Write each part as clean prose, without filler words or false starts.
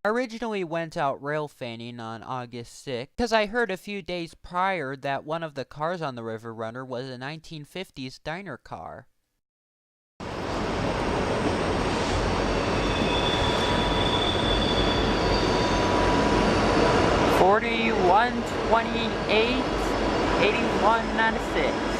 I originally went out rail fanning on August 6th because I heard a few days prior that one of the cars on the River Runner was a 1950s diner car. 4128 8196.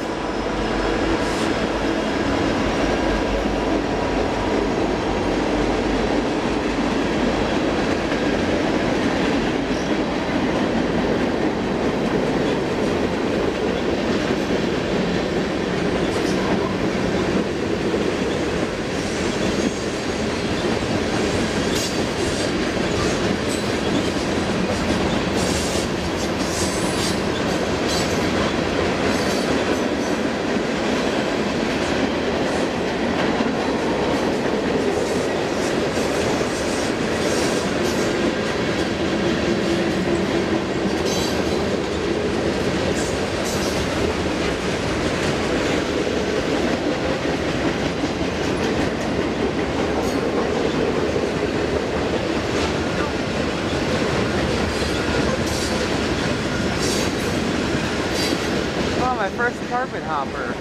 My first carpet hopper.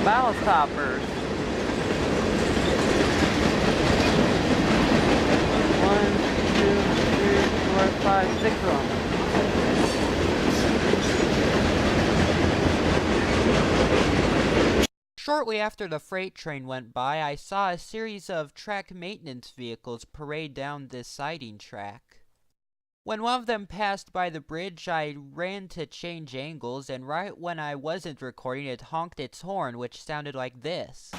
Ballast hoppers. 1, 2, 3, 4, 5, 6 of them. Shortly after the freight train went by, I saw a series of track maintenance vehicles parade down this siding track. When one of them passed by the bridge, I ran to change angles, and right when I wasn't recording, it honked its horn, which sounded like this.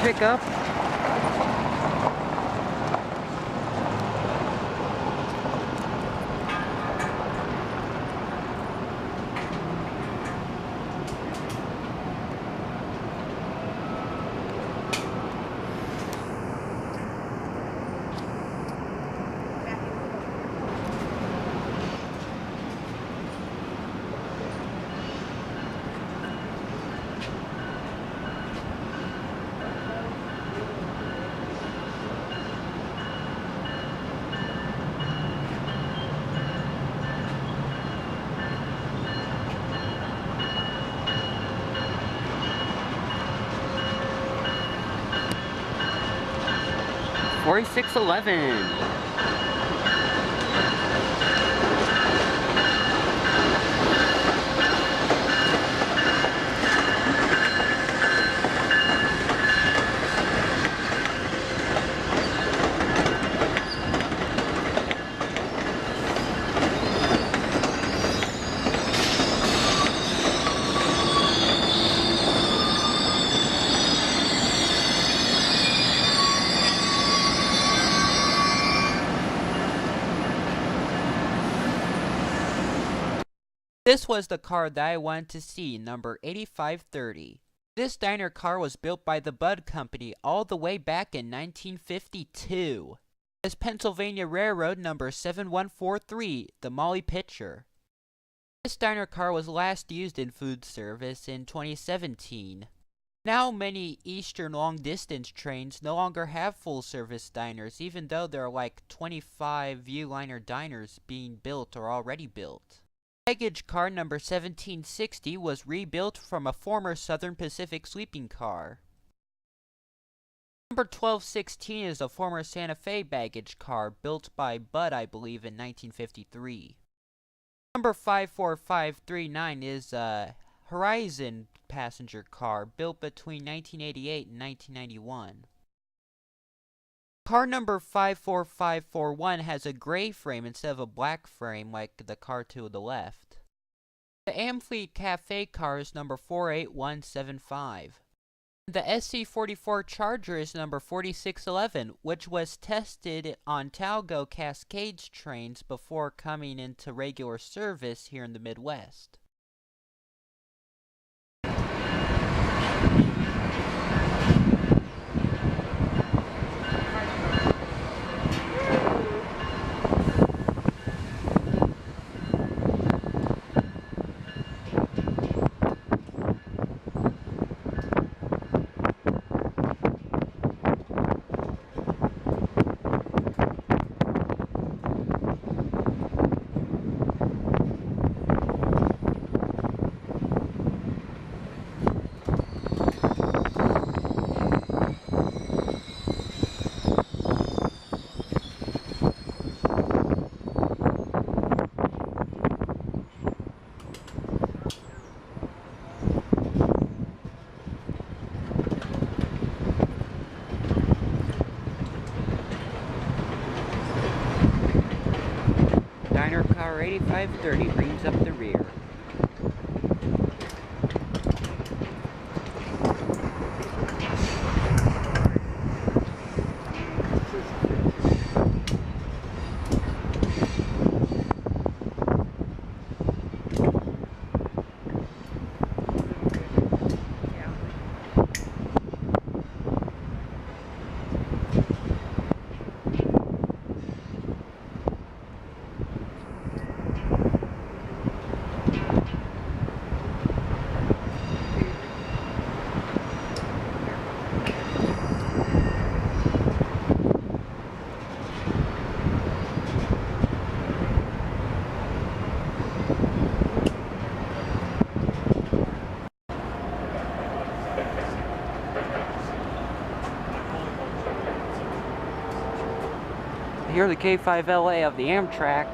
Pickup. 4611. This was the car that I wanted to see, number 8530. This diner car was built by the Bud Company all the way back in 1952. As Pennsylvania Railroad number 7143, the Molly Pitcher. This diner car was last used in food service in 2017. Now many eastern long-distance trains no longer have full-service diners, even though there are like 25 Viewliner diners being built or already built. Baggage car number 1760 was rebuilt from a former Southern Pacific sleeping car. Number 1216 is a former Santa Fe baggage car built by Bud, I believe, in 1953. Number 54539 is a Horizon passenger car built between 1988 and 1991. Car number 54541 has a gray frame instead of a black frame like the car to the left. The Amfleet Cafe car is number 48175. The SC44 Charger is number 4611, which was tested on Talgo Cascades trains before coming into regular service here in the Midwest. Diner car 8530 brings up the rear. Here are the K5LA of the Amtrak.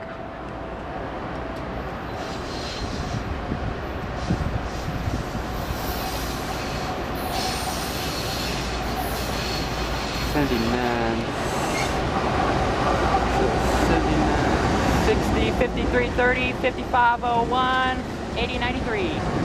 $79, 60, 5330, 5501, 8093.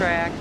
track.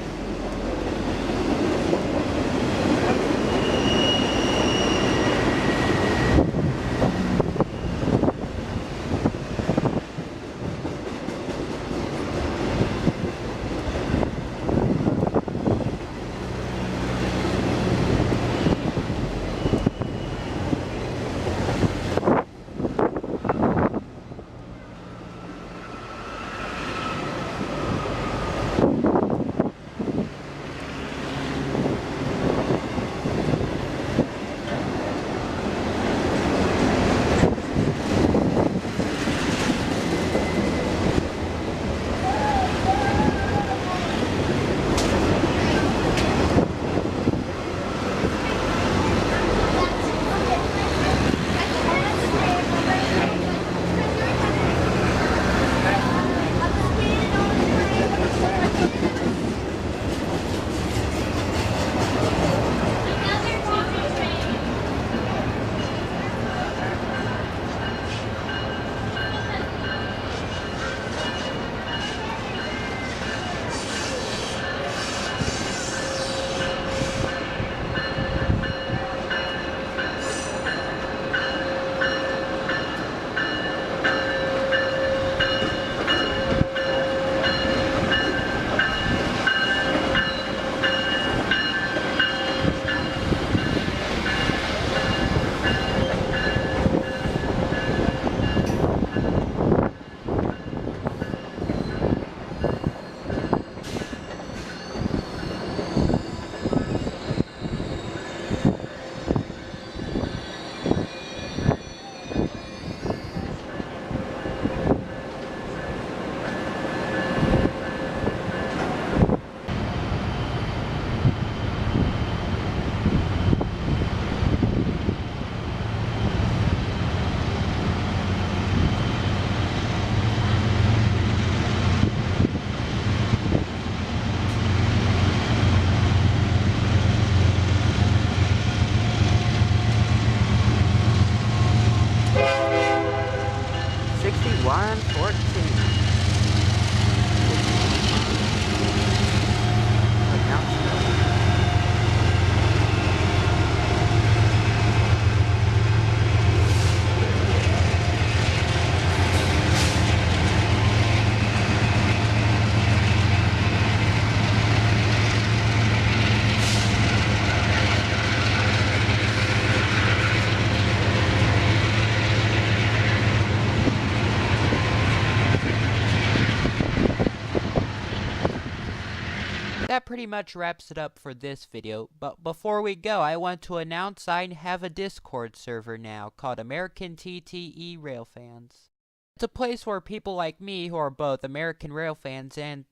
That pretty much wraps it up for this video, but before we go, I want to announce I have a Discord server now called American TTE Railfans. It's a place where people like me, who are both American Railfans and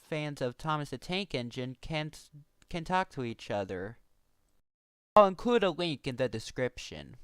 fans of Thomas the Tank Engine, can talk to each other. I'll include a link in the description.